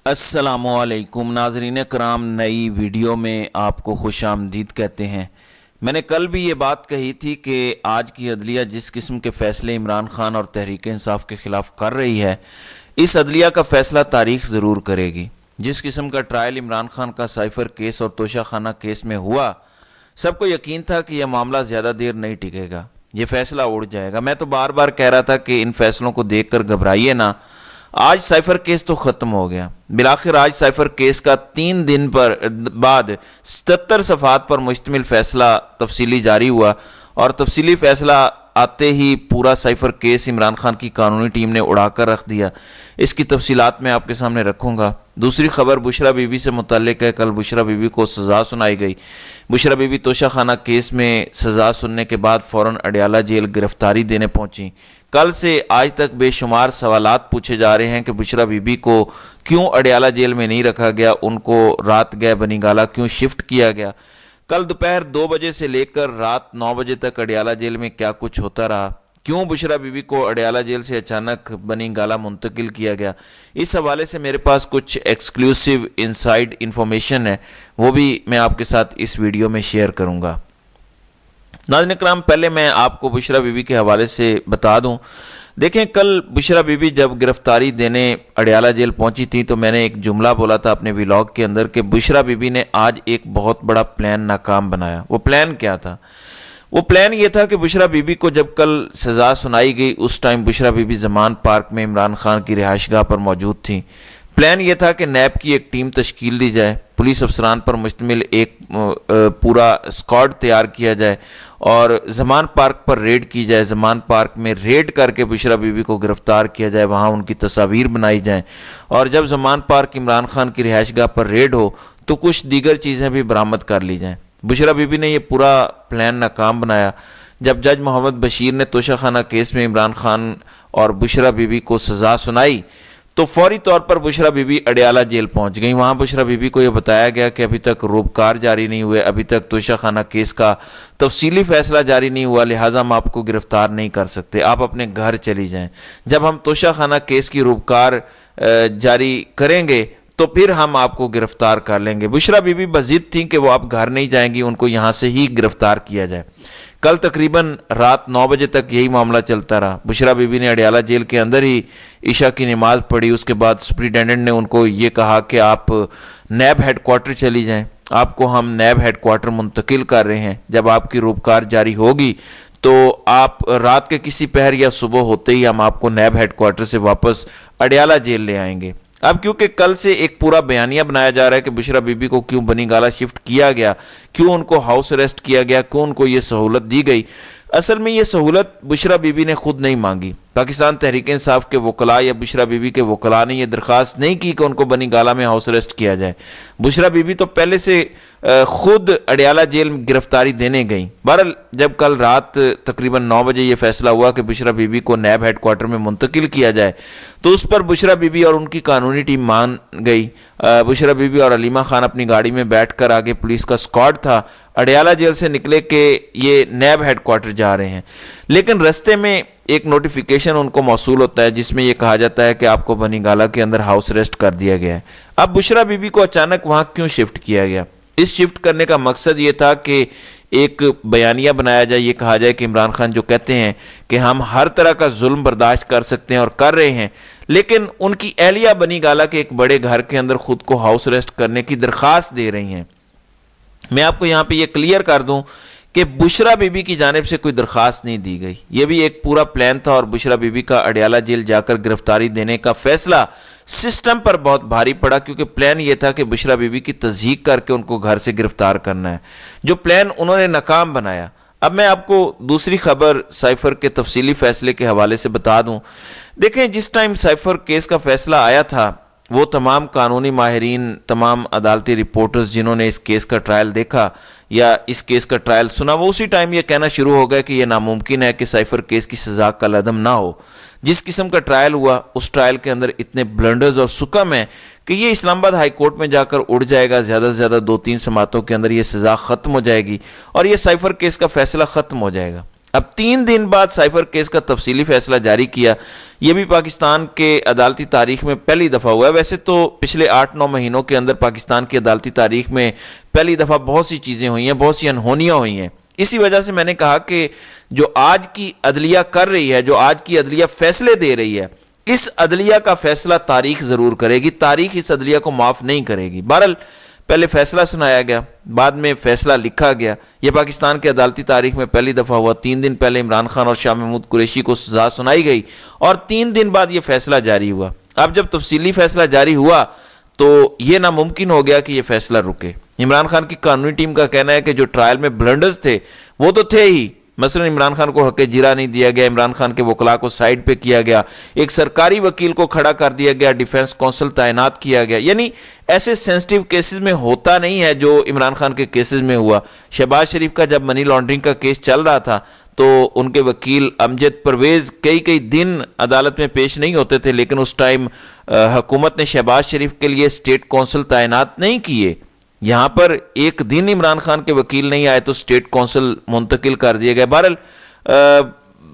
السلام علیکم ناظرین کرام، نئی ویڈیو میں آپ کو خوش آمدید کہتے ہیں۔ میں نے کل بھی یہ بات کہی تھی کہ آج کی عدلیہ جس قسم کے فیصلے عمران خان اور تحریک انصاف کے خلاف کر رہی ہے، اس عدلیہ کا فیصلہ تاریخ ضرور کرے گی۔ جس قسم کا ٹرائل عمران خان کا سائفر کیس اور توشہ خانہ کیس میں ہوا، سب کو یقین تھا کہ یہ معاملہ زیادہ دیر نہیں ٹکے گا، یہ فیصلہ اڑ جائے گا۔ میں تو بار بار کہہ رہا تھا کہ ان فیصلوں کو دیکھ کر گھبرائیے نہ۔ آج سائفر کیس تو ختم ہو گیا۔ بالآخر آج سائفر کیس کا 3 دن بعد 77 صفحات پر مشتمل فیصلہ تفصیلی جاری ہوا، اور تفصیلی فیصلہ آتے ہی پورا سائفر کیس عمران خان کی قانونی ٹیم نے اڑا کر رکھ دیا۔ اس کی تفصیلات میں آپ کے سامنے رکھوں گا۔ دوسری خبر بشرا بی بی سے متعلق ہے۔ کل بشرا بی بی کو سزا سنائی گئی۔ بشرا بی بی توشہ خانہ کیس میں سزا سننے کے بعد فوراً اڈیالہ جیل گرفتاری دینے پہنچی۔ کل سے آج تک بے شمار سوالات پوچھے جا رہے ہیں کہ بشرا بی بی کو کیوں اڈیالہ جیل میں نہیں رکھا گیا، ان کو رات گئے بنی گالہ کیوں شفٹ کیا گیا، کل دوپہر 2 بجے سے لے کر رات 9 بجے تک اڈیالہ جیل میں کیا کچھ ہوتا رہا، کیوں بشرا بی بی کو اڈیالہ جیل سے اچانک بنی گالہ منتقل کیا گیا۔ اس حوالے سے میرے پاس کچھ ایکسکلوسیو انسائیڈ انفارمیشن ہے، وہ بھی میں آپ کے ساتھ اس ویڈیو میں شیئر کروں گا۔ ناظرین کرام، پہلے میں آپ کو بشرا بی بی کے حوالے سے بتا دوں۔ دیکھیں، کل بشرا بی بی جب گرفتاری دینے اڈیالہ جیل پہنچی تھی تو میں نے ایک جملہ بولا تھا اپنے ویلاگ کے اندر کہ بشرا بی بی نے آج ایک بہت بڑا پلان ناکام بنایا۔ وہ پلان کیا تھا؟ وہ پلان یہ تھا کہ بشرا بی بی کو جب کل سزا سنائی گئی، اس time Bushra be be Zaman park میں عمران خان کی رہائش گاہ پر موجود تھیں۔ پلان یہ تھا کہ نیب کی ایک ٹیم تشکیل دی جائے، پولیس افسران پر مشتمل ایک پورا اسکواڈ تیار کیا جائے اور زمان پارک پر ریڈ کی جائے۔ زمان پارک میں ریڈ کر کے بشرا بی بی کو گرفتار کیا جائے، وہاں ان کی تصاویر بنائی جائیں، اور جب زمان پارک عمران خان کی رہائش گاہ پر ریڈ ہو تو کچھ دیگر چیزیں بھی برآمد کر لی جائیں۔ بشرا بی بی نے یہ پورا پلان ناکام بنایا۔ جب جج محمد بشیر نے توشہ خانہ کیس میں عمران خان اور بشرا بی بی کو سزا سنائی تو فوری طور پر بشرا بی بی اڈیالہ جیل پہنچ گئی۔ وہاں بشرا بی بی کو یہ بتایا گیا کہ ابھی تک روبکار جاری نہیں ہوئے، ابھی تک توشہ خانہ کیس کا تفصیلی فیصلہ جاری نہیں ہوا، لہٰذا ہم آپ کو گرفتار نہیں کر سکتے، آپ اپنے گھر چلی جائیں۔ جب ہم توشہ خانہ کیس کی روبکار جاری کریں گے تو پھر ہم آپ کو گرفتار کر لیں گے۔ بشرا بی بی بضد تھیں کہ وہ اب گھر نہیں جائیں گی، ان کو یہاں سے ہی گرفتار کیا جائے۔ کل تقریباً رات 9 بجے تک یہی معاملہ چلتا رہا۔ بشرا بی بی نے اڈیالہ جیل کے اندر ہی عشاء کی نماز پڑھی۔ اس کے بعد سپرنٹینڈنٹ نے ان کو یہ کہا کہ آپ نیب ہیڈ کوارٹر چلی جائیں، آپ کو ہم نیب ہیڈ کوارٹر منتقل کر رہے ہیں، جب آپ کی روبکار جاری ہوگی تو آپ رات کے کسی پہر یا صبح ہوتے ہی ہم آپ کو نیب ہیڈ کوارٹر سے واپس اڈیالہ جیل لے آئیں گے۔ اب کیونکہ کل سے ایک پورا بیانیہ بنایا جا رہا ہے کہ بشرا بی بی کو کیوں بنی گالہ شفٹ کیا گیا، کیوں ان کو ہاؤس اریسٹ کیا گیا، کیوں ان کو یہ سہولت دی گئی، اصل میں یہ سہولت بشرا بی بی نے خود نہیں مانگی۔ پاکستان تحریک انصاف کے وکلاء یا بشرا بی بی کے وکلاء نے یہ درخواست نہیں کی کہ ان کو بنی گالہ میں ہاؤس اریسٹ کیا جائے۔ بشرا بی بی تو پہلے سے خود اڈیالہ جیل میں گرفتاری دینے گئیں۔ بہرحال جب کل رات تقریباً 9 بجے یہ فیصلہ ہوا کہ بشرا بی بی کو نیب ہیڈ کوارٹر میں منتقل کیا جائے تو اس پر بشرا بی بی اور ان کی قانونی ٹیم مان گئی۔ بشرا بی بی اور علیمہ خان اپنی گاڑی میں بیٹھ کر، آگے پولیس کا اسکواڈ تھا، اڈیالہ جیل سے نکلے کہ یہ نیب ہیڈ کوارٹر جا رہے ہیں، لیکن رستے میں ایک نوٹیفیکیشن ان کو موصول ہوتا ہے جس میں یہ کہا جاتا ہے کہ آپ کو بنی گالہ کے اندر ہاؤس اریسٹ کر دیا گیا ہے۔ اب بشرا بی بی کو اچانک وہاں کیوں شفٹ کیا گیا؟ اس شفٹ کرنے کا مقصد یہ تھا کہ ایک بیانیہ بنایا جائے، یہ کہا جائے کہ عمران خان جو کہتے ہیں کہ ہم ہر طرح کا ظلم برداشت کر سکتے ہیں اور کر رہے ہیں، لیکن ان کی اہلیہ بنی گالہ کے ایک بڑے گھر کے اندر خود کو ہاؤس اریسٹ کرنے کی درخواست دے رہی ہیں۔ میں آپ کو یہاں پہ یہ کلیئر کر دوں کہ بشرا بی بی کی جانب سے کوئی درخواست نہیں دی گئی، یہ بھی ایک پورا پلان تھا، اور بشرا بی بی کا اڈیالہ جیل جا کر گرفتاری دینے کا فیصلہ سسٹم پر بہت بھاری پڑا، کیونکہ پلان یہ تھا کہ بشرا بی بی کی تصدیق کر کے ان کو گھر سے گرفتار کرنا ہے، جو پلان انہوں نے ناکام بنایا۔ اب میں آپ کو دوسری خبر سائفر کے تفصیلی فیصلے کے حوالے سے بتا دوں۔ دیکھیں، جس ٹائم سائفر کیس کا فیصلہ آیا تھا، وہ تمام قانونی ماہرین، تمام عدالتی رپورٹرز جنہوں نے اس کیس کا ٹرائل دیکھا یا اس کیس کا ٹرائل سنا، وہ اسی ٹائم یہ کہنا شروع ہو گیا کہ یہ ناممکن ہے کہ سائفر کیس کی سزا کا عدم نہ ہو۔ جس قسم کا ٹرائل ہوا، اس ٹرائل کے اندر اتنے بلنڈرز اور سکم ہیں کہ یہ اسلام آباد ہائی کورٹ میں جا کر اڑ جائے گا، زیادہ سے زیادہ 2-3 سماعتوں کے اندر یہ سزا ختم ہو جائے گی اور یہ سائفر کیس کا فیصلہ ختم ہو جائے گا۔ اب 3 دن بعد سائفر کیس کا تفصیلی فیصلہ جاری کیا. یہ بھی پاکستان کے عدالتی تاریخ میں پہلی دفعہ ہوا ہے. ویسے تو پچھلے 8-9 مہینوں کے اندر پاکستان کی عدالتی تاریخ میں پہلی دفعہ بہت سی چیزیں ہوئی ہیں, بہت سی انہونیاں ہوئی ہیں. اسی وجہ سے میں نے کہا کہ جو آج کی عدلیہ کر رہی ہے, جو آج کی عدلیہ فیصلے دے رہی ہے, اس عدلیہ کا فیصلہ تاریخ ضرور کرے گی, تاریخ اس عدلیہ کو معاف نہیں کرے گی. بہرحال پہلے فیصلہ سنایا گیا, بعد میں فیصلہ لکھا گیا. یہ پاکستان کے عدالتی تاریخ میں پہلی دفعہ ہوا. 3 دن پہلے عمران خان اور شاہ محمود قریشی کو سزا سنائی گئی اور 3 دن بعد یہ فیصلہ جاری ہوا. اب جب تفصیلی فیصلہ جاری ہوا تو یہ ناممکن ہو گیا کہ یہ فیصلہ رکے. عمران خان کی قانونی ٹیم کا کہنا ہے کہ جو ٹرائل میں بلنڈرز تھے وہ تو تھے ہی. مثلا عمران خان کو حق جرا نہیں دیا گیا, عمران خان کے وکلاء کو سائیڈ پہ کیا گیا, ایک سرکاری وکیل کو کھڑا کر دیا گیا, ڈیفنس کونسل تعینات کیا گیا. یعنی ایسے سینسٹیو کیسز میں ہوتا نہیں ہے جو عمران خان کے کیسز میں ہوا. شہباز شریف کا جب منی لانڈرنگ کا کیس چل رہا تھا تو ان کے وکیل امجد پرویز کئی دن عدالت میں پیش نہیں ہوتے تھے, لیکن اس ٹائم حکومت نے شہباز شریف کے لیے اسٹیٹ کونسل تعینات نہیں کیے. یہاں پر ایک دن عمران خان کے وکیل نہیں آئے تو اسٹیٹ کونسل منتقل کر دیے گئے. بہرحال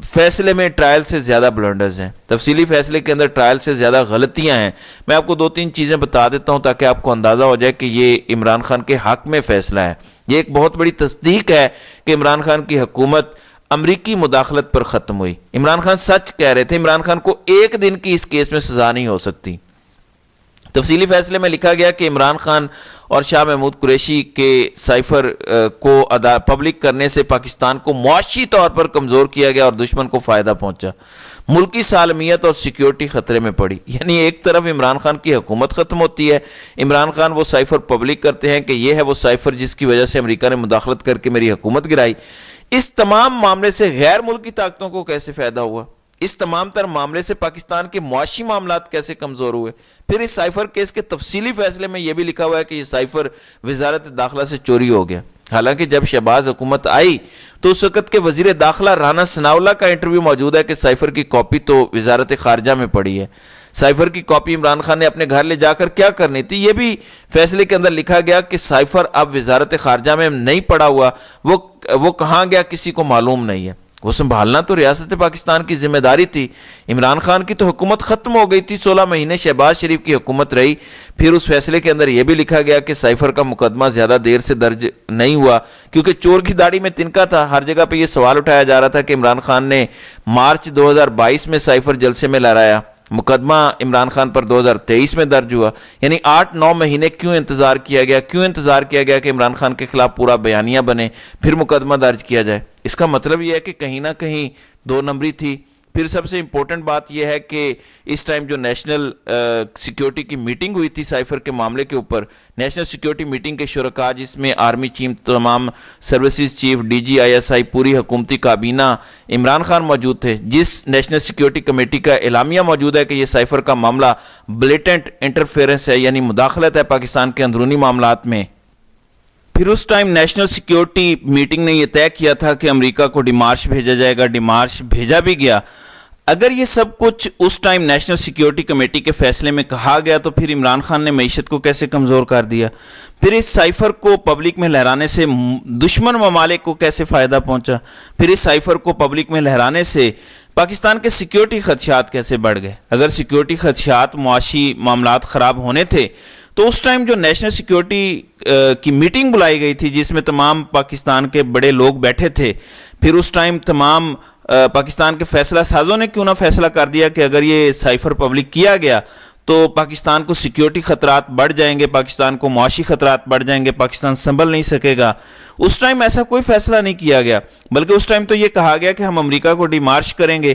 فیصلے میں ٹرائل سے زیادہ بلنڈرز ہیں, تفصیلی فیصلے کے اندر ٹرائل سے زیادہ غلطیاں ہیں. میں آپ کو 2-3 چیزیں بتا دیتا ہوں تاکہ آپ کو اندازہ ہو جائے کہ یہ عمران خان کے حق میں فیصلہ ہے. یہ ایک بہت بڑی تصدیق ہے کہ عمران خان کی حکومت امریکی مداخلت پر ختم ہوئی. عمران خان سچ کہہ رہے تھے, عمران خان کو ایک دن کی اس کیس میں سزا نہیں ہو سکتی. تفصیلی فیصلے میں لکھا گیا کہ عمران خان اور شاہ محمود قریشی کے سائفر کو پبلک کرنے سے پاکستان کو معاشی طور پر کمزور کیا گیا اور دشمن کو فائدہ پہنچا. ملکی سالمیت اور سیکیورٹی خطرے میں پڑی. یعنی ایک طرف عمران خان کی حکومت ختم ہوتی ہے, عمران خان وہ سائفر پبلک کرتے ہیں کہ یہ ہے وہ سائفر جس کی وجہ سے امریکہ نے مداخلت کر کے میری حکومت گرائی. اس تمام معاملے سے غیر ملکی طاقتوں کو کیسے فائدہ ہوا؟ اس تمام تر معاملے سے پاکستان کے معاشی معاملات کیسے کمزور ہوئے؟ پھر اس سائفر کیس کے تفصیلی فیصلے میں یہ بھی لکھا ہوا ہے کہ یہ سائفر وزارت داخلہ سے چوری ہو گیا. حالانکہ جب شہباز حکومت آئی تو اس وقت کے وزیر داخلہ رانا ثناءاللہ کا انٹرویو موجود ہے کہ سائفر کی کاپی تو وزارت خارجہ میں پڑی ہے. سائفر کی کاپی عمران خان نے اپنے گھر لے جا کر کیا کرنی تھی؟ یہ بھی فیصلے کے اندر لکھا گیا کہ سائفر اب وزارت خارجہ میں نہیں پڑا ہوا, وہ کہاں گیا کسی کو معلوم نہیں ہے. وہ سنبھالنا تو ریاست پاکستان کی ذمہ داری تھی. عمران خان کی تو حکومت ختم ہو گئی تھی, 16 مہینے شہباز شریف کی حکومت رہی. پھر اس فیصلے کے اندر یہ بھی لکھا گیا کہ سائفر کا مقدمہ زیادہ دیر سے درج نہیں ہوا کیونکہ چور کی داڑھی میں تنکا تھا. ہر جگہ پہ یہ سوال اٹھایا جا رہا تھا کہ عمران خان نے مارچ 2022 میں سائفر جلسے میں لہرایا, مقدمہ عمران خان پر 2023 میں درج ہوا. یعنی 8-9 مہینے کیوں انتظار کیا گیا کہ عمران خان کے خلاف پورا بیانیہ بنے پھر مقدمہ درج کیا جائے؟ اس کا مطلب یہ ہے کہ کہیں نہ کہیں 2 نمبری تھی. پھر سب سے امپورٹنٹ بات یہ ہے کہ اس ٹائم جو نیشنل سیکیورٹی کی میٹنگ ہوئی تھی سائفر کے معاملے کے اوپر, نیشنل سیکیورٹی میٹنگ کے شرکاء جس میں آرمی چیف, تمام services chief, D G ISI, پوری حکومتی کابینہ, عمران خان موجود تھے. جس نیشنل سیکیورٹی کمیٹی کا اعلامیہ موجود ہے کہ یہ سائفر کا معاملہ بلیٹنٹ انٹرفیئرنس ہے, یعنی مداخلت ہے پاکستان کے اندرونی معاملات میں. پھر اس ٹائم نیشنل سیکیورٹی میٹنگ نے یہ طے کیا تھا کہ امریکہ کو ڈیمارش بھیجا جائے گا, ڈیمارش بھیجا بھی گیا. اگر یہ سب کچھ اس ٹائم نیشنل سیکیورٹی کمیٹی کے فیصلے میں کہا گیا تو پھر عمران خان نے معیشت کو کیسے کمزور کر دیا؟ پھر اس سائفر کو پبلک میں لہرانے سے دشمن ممالک کو کیسے فائدہ پہنچا؟ پھر اس سائفر کو پبلک میں لہرانے سے پاکستان کے سیکیورٹی خدشات کیسے بڑھ گئے؟ اگر سیکیورٹی خدشات, معاشی معاملات خراب ہونے تھے تو اس ٹائم جو نیشنل سیکیورٹی کی میٹنگ بلائی گئی تھی جس میں تمام پاکستان کے بڑے لوگ بیٹھے تھے, پھر اس ٹائم تمام پاکستان کے فیصلہ سازوں نے کیوں نہ فیصلہ کر دیا کہ اگر یہ سائفر پبلک کیا گیا تو پاکستان کو سیکیورٹی خطرات بڑھ جائیں گے, پاکستان کو معاشی خطرات بڑھ جائیں گے, پاکستان سنبھل نہیں سکے گا. اس ٹائم ایسا کوئی فیصلہ نہیں کیا گیا, بلکہ اس ٹائم تو یہ کہا گیا کہ ہم امریکہ کو ڈیمارش کریں گے.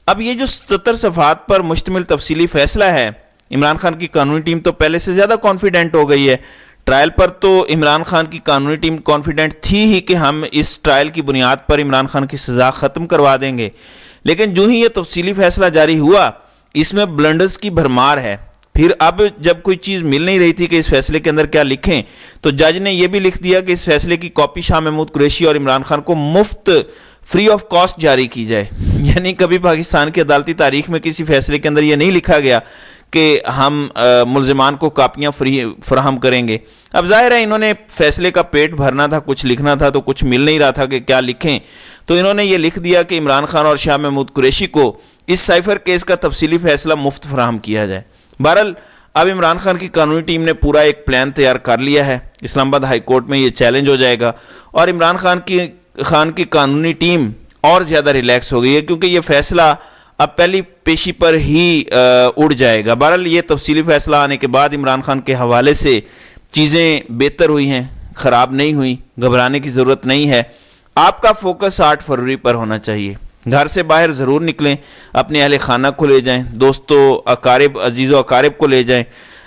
اب یہ جو 77 صفحات پر مشتمل تفصیلی فیصلہ ہے, عمران خان کی قانونی ٹیم تو پہلے سے زیادہ کانفیڈنٹ ہو گئی ہے. ٹرائل پر تو عمران خان کی قانونی ٹیم کانفیڈنٹ تھی ہی کہ ہم اس ٹرائل کی بنیاد پر عمران خان کی سزا ختم کروا دیں گے, لیکن جو ہی یہ تفصیلی فیصلہ جاری ہوا اس میں بلنڈرز کی بھرمار ہے. پھر اب جب کوئی چیز مل نہیں رہی تھی کہ اس فیصلے کے اندر کیا لکھیں, تو جج نے یہ بھی لکھ دیا کہ اس فیصلے کی کاپی شاہ محمود قریشی اور عمران خان کو مفت فری آف کاسٹ جاری کی جائے. یعنی کبھی پاکستان کی عدالتی تاریخ میں کسی فیصلے کے اندر یہ نہیں لکھا گیا کہ ہم ملزمان کو کاپیاں فراہم کریں گے۔ اب ظاہر ہے انہوں نے فیصلے کا پیٹ بھرنا تھا، کچھ لکھنا تھا تو کچھ مل نہیں رہا تھا کہ کیا لکھیں، تو انہوں نے یہ لکھ دیا کہ عمران خان اور شاہ محمود قریشی کو اس سائفر کیس کا تفصیلی فیصلہ مفت فراہم کیا جائے۔ بہرحال اب عمران خان کی قانونی ٹیم نے پورا ایک پلان تیار کر لیا ہے، اسلام آباد ہائی کورٹ میں یہ چیلنج ہو جائے گا اور عمران خان کی قانونی ٹیم اور زیادہ ریلیکس ہو گئی ہے، کیونکہ یہ فیصلہ اب پہلی پیشی پر ہی اڑ جائے گا۔ بہرحال یہ تفصیلی فیصلہ آنے کے بعد عمران خان کے حوالے سے چیزیں بہتر ہوئی ہیں، خراب نہیں ہوئی، گھبرانے کی ضرورت نہیں ہے۔ آپ کا فوکس 8 فروری پر ہونا چاہیے۔ گھر سے باہر ضرور نکلیں، اپنے اہل خانہ کو لے جائیں، دوستوں، اقارب، عزیز و اقارب کو لے جائیں۔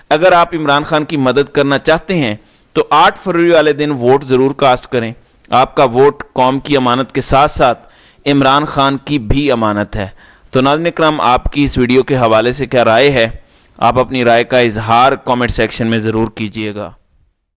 اگر آپ عمران خان کی مدد کرنا چاہتے ہیں تو 8 فروری والے دن ووٹ ضرور کاسٹ کریں۔ آپ کا ووٹ قوم کی امانت کے ساتھ ساتھ عمران خان کی بھی امانت ہے۔ تو ناظرین اکرام، آپ کی اس ویڈیو کے حوالے سے کیا رائے ہے؟ آپ اپنی رائے کا اظہار کامنٹ سیکشن میں ضرور کیجئے گا۔